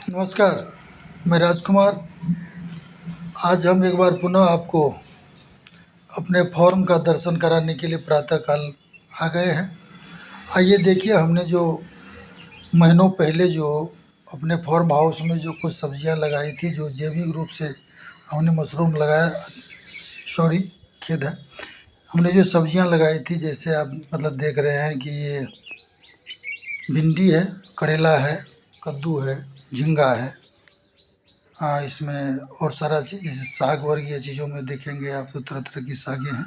नमस्कार। मैं राजकुमार। आज हम एक बार पुनः आपको अपने फॉर्म का दर्शन कराने के लिए प्रातःकाल आ गए हैं। आइए देखिए, हमने जो महीनों पहले जो अपने फार्म हाउस में जो कुछ सब्जियां लगाई थी, जो जैविक रूप से हमने मशरूम लगाया, सॉरी, खेद है, हमने जो सब्जियां लगाई थी, जैसे आप मतलब देख रहे हैं कि ये भिंडी है, करेला है, कद्दू है, झींगा है। हाँ, इसमें और सारा चीज़, जैसे साग वर्गीय चीज़ों में देखेंगे आप तो तरह तरह की सागें हैं,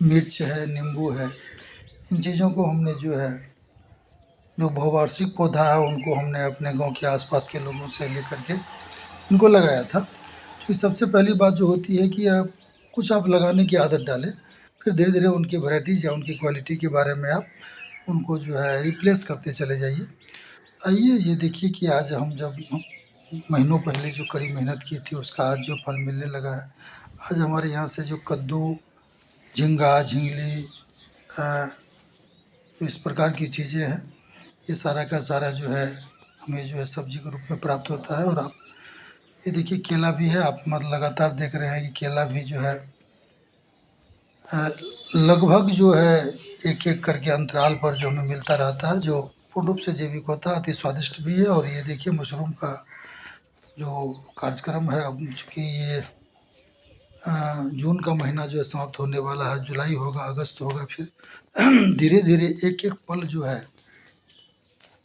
मिर्च है, नींबू है। इन चीज़ों को हमने जो है, जो बहुवार्षिक पौधा है, उनको हमने अपने गांव के आसपास के लोगों से लेकर के इनको लगाया था। तो सबसे पहली बात जो होती है कि आप लगाने की आदत डालें, फिर धीरे धीरे उनकी वैराइटीज़ या उनकी क्वालिटी के बारे में आप उनको जो है रिप्लेस करते चले जाइए। आइए ये देखिए कि आज हम जब महीनों पहले जो कड़ी मेहनत की थी, उसका आज जो फल मिलने लगा है। आज हमारे यहाँ से जो कद्दू, झींगा, झींगली, इस प्रकार की चीज़ें हैं, ये सारा का सारा जो है हमें जो है सब्जी के रूप में प्राप्त होता है। और आप ये देखिए, केला भी है। आप मतलब लगातार देख रहे हैं कि केला भी जो है लगभग जो है एक एक करके अंतराल पर जो हमें मिलता रहता है, जो पूर्ण रूप से जैविक होता है, अति स्वादिष्ट भी है। और ये देखिए, मशरूम का जो कार्यक्रम है, अब चूँकि ये जून का महीना जो है समाप्त होने वाला है, जुलाई होगा, अगस्त होगा, फिर धीरे धीरे एक एक पल जो है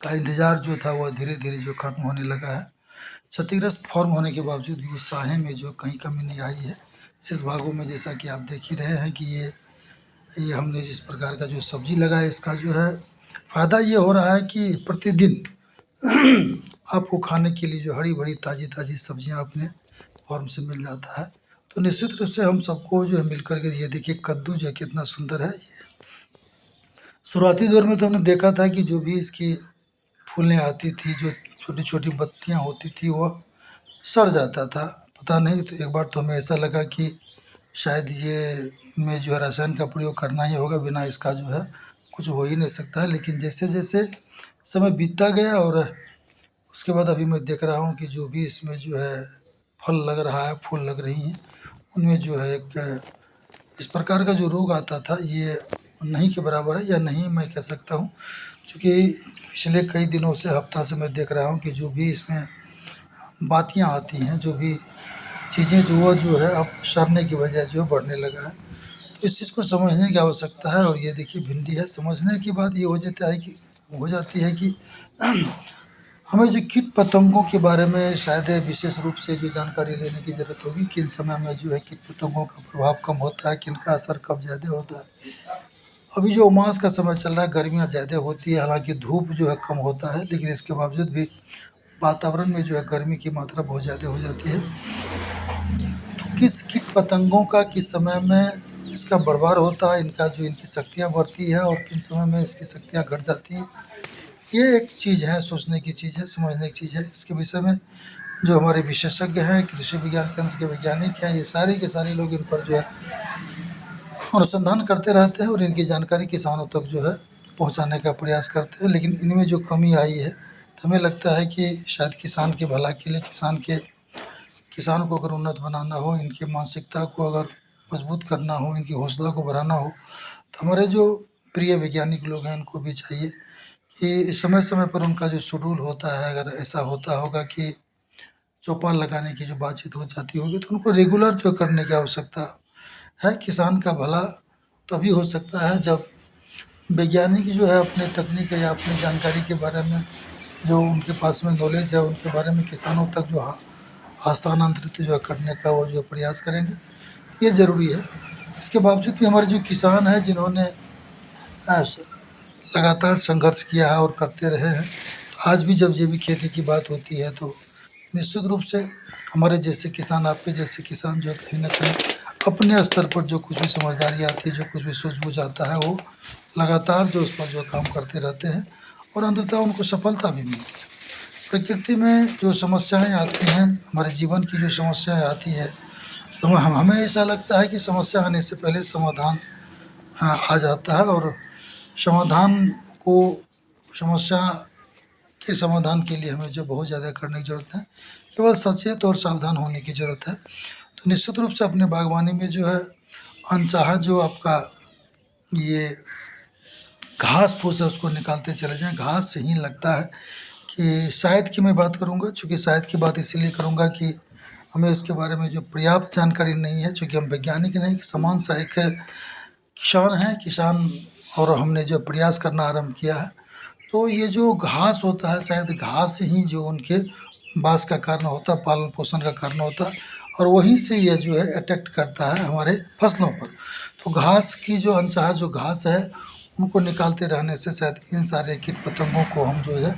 का इंतज़ार जो था, वह धीरे धीरे जो खत्म होने लगा है। क्षतिग्रस्त फॉर्म होने के बावजूद भी उत्साह में जो कहीं कमी नहीं आई है। शेष भागों में जैसा कि आप देख ही रहे हैं कि ये हमने जिस प्रकार का जो सब्जी लगाया, इसका जो है फ़ायदा ये हो रहा है कि प्रतिदिन आपको खाने के लिए जो हरी भरी ताज़ी ताज़ी सब्जियां अपने फार्म से मिल जाता है। तो निश्चित रूप से हम सबको जो है मिलकर के, ये देखिए कद्दू जो है कितना सुंदर है। ये शुरुआती दौर में तो हमने देखा था कि जो भी इसकी फूलें आती थी, जो छोटी छोटी पत्तियां होती थी, वह सड़ जाता था। पता नहीं, तो एक बार तो हमें ऐसा लगा कि शायद ये इनमें जो है रसायन का प्रयोग करना ही होगा, बिना इसका जो है कुछ हो ही नहीं सकता है। लेकिन जैसे जैसे समय बीतता गया और उसके बाद अभी मैं देख रहा हूँ कि जो भी इसमें जो है फल लग रहा है, फूल लग रही हैं, उनमें जो है एक इस प्रकार का जो रोग आता था, ये नहीं के बराबर है, या नहीं मैं कह सकता हूँ। क्योंकि पिछले कई दिनों से, हफ्ता से मैं देख रहा हूँ कि जो भी इसमें बातियाँ आती हैं, जो भी चीज़ें जो है अब सड़ने की बजाय जो है बढ़ने लगा है। तो इस चीज़ को समझने की आवश्यकता है। और ये देखिए भिंडी है, समझने की बात ये हो जाती है कि हमें जो कीट पतंगों के बारे में शायद विशेष रूप से जो जानकारी लेने की ज़रूरत होगी, किन समय में जो है कीट पतंगों का प्रभाव कम होता है, किन का असर कब ज़्यादा होता है। अभी जो उमास का समय चल रहा है, गर्मियाँ ज़्यादा होती है, हालांकि धूप जो है कम होता है, लेकिन इसके बावजूद भी वातावरण में जो है गर्मी की मात्रा बहुत ज़्यादा हो जाती है। तो किस कीट पतंगों का किस समय में इसका बर्बाद होता है, इनका जो इनकी शक्तियाँ बढ़ती है, और किन समय में इसकी शक्तियाँ घट जाती हैं, ये एक चीज़ है, सोचने की चीज़ है, समझने की चीज़ है। इसके विषय में जो हमारे विशेषज्ञ हैं, कृषि विज्ञान केंद्र के वैज्ञानिक हैं, ये सारे के सारे लोग इन पर जो है अनुसंधान करते रहते हैं, और इनकी जानकारी किसानों तक जो है पहुंचाने का प्रयास करते हैं। लेकिन इनमें जो कमी आई है, तो हमें लगता है कि शायद किसान की भला के लिए, किसान को अगर उन्नत बनाना हो, इनकी मानसिकता को अगर मजबूत करना हो, इनकी हौसला को बढ़ाना हो, तो हमारे जो प्रिय वैज्ञानिक लोग हैं, उनको भी चाहिए कि समय समय पर उनका जो शेड्यूल होता है, अगर ऐसा होता होगा कि चौपाल लगाने की जो बातचीत हो जाती होगी, तो उनको रेगुलर जो करने की आवश्यकता है। किसान का भला तभी हो सकता है जब वैज्ञानिक जो है अपने तकनीक या अपनी जानकारी के बारे में, जो उनके पास में नॉलेज है, उनके बारे में किसानों तक जो हस्तांतरित जो है करने का वो जो प्रयास करेंगे, ये ज़रूरी है। इसके बावजूद भी हमारे जो किसान हैं, जिन्होंने लगातार संघर्ष किया है और करते रहे हैं, आज भी जब जैविक खेती की बात होती है, तो निश्चित रूप से हमारे जैसे किसान, आपके जैसे किसान जो है कहीं ना कहीं अपने स्तर पर जो कुछ भी समझदारी आती है, जो कुछ भी सूझबूझ आता है, वो लगातार जो उस पर जो काम करते रहते हैं, और अंततः उनको सफलता भी मिलती है। प्रकृति में जो समस्याएं आती हैं, हमारे जीवन की जो समस्याएं आती है, तो हमें ऐसा लगता है कि समस्या आने से पहले समाधान आ जाता है। और समाधान को, समस्या के समाधान के लिए हमें जो बहुत ज़्यादा करने की ज़रूरत है, केवल सचेत और सावधान होने की ज़रूरत है। तो निश्चित रूप से अपने बागवानी में जो है अनचाहा जो आपका ये घास फूस है उसको निकालते चले जाएं। घास ही लगता है कि शायद की मैं बात करूंगा, चूँकि शायद की बात इसीलिए करूंगा कि हमें इसके बारे में जो पर्याप्त जानकारी नहीं है, चूँकि हम वैज्ञानिक नहीं, कि समान सा एक किसान हैं, किसान और हमने जो प्रयास करना आरंभ किया है, तो ये जो घास होता है शायद घास ही जो उनके बाँस का कारण होता है, पालन पोषण का कारण होता है, और वहीं से ये जो है अटैक करता है हमारे फसलों पर। तो घास की जो अनचाहा जो घास है उनको निकालते रहने से शायद इन सारे कीट पतंगों को हम जो है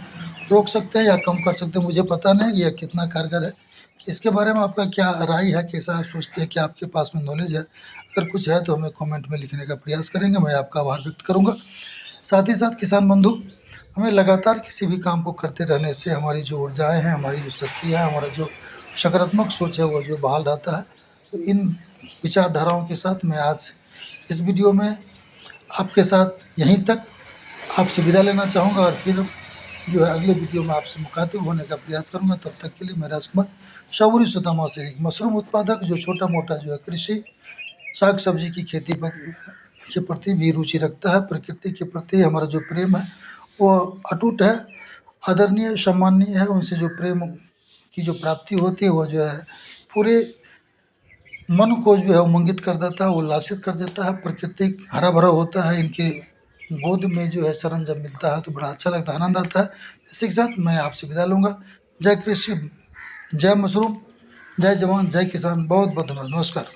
रोक सकते हैं या कम कर सकते हैं। मुझे पता नहीं यह कितना कारगर है, कि इसके बारे में आपका क्या राय है, कैसा आप सोचते हैं, कि आपके पास में नॉलेज है? अगर कुछ है तो हमें कमेंट में लिखने का प्रयास करेंगे, मैं आपका आभार व्यक्त करूँगा। साथ ही साथ किसान बंधु, हमें लगातार किसी भी काम को करते रहने से हमारी जो ऊर्जाएँ हैं, हमारी जो शक्ति है, हमारा जो सकारात्मक सोच है वो जो बहाल रहता है। तो इन विचारधाराओं के साथ मैं आज इस वीडियो में आपके साथ यहीं तक आपसे विदा लेना चाहूँगा, और फिर जो है अगले वीडियो में आपसे मुखातिब होने का प्रयास करूँगा। तब तक के लिए मैं राजकुमार शाहपुरी सुदामा से, एक मशरूम उत्पादक जो छोटा मोटा जो है कृषि साग सब्जी की खेती पर के प्रति भी रुचि रखता है, प्रकृति के प्रति हमारा जो प्रेम है वो अटूट है, आदरणीय, सम्माननीय है। उनसे जो प्रेम की जो प्राप्ति होती है वो जो है पूरे मन को जो है उमंगित कर देता है, उल्लासित कर देता है। प्रकृति हरा भरा होता है, इनके गोद में जो है शरण जब मिलता है तो बड़ा अच्छा लगता है, आनंद आता है। इसी के साथ मैं आपसे विदा लूँगा। जय कृषि, जय मशरूम, जय जवान, जय किसान। बहुत बहुत धन्यवाद। नमस्कार।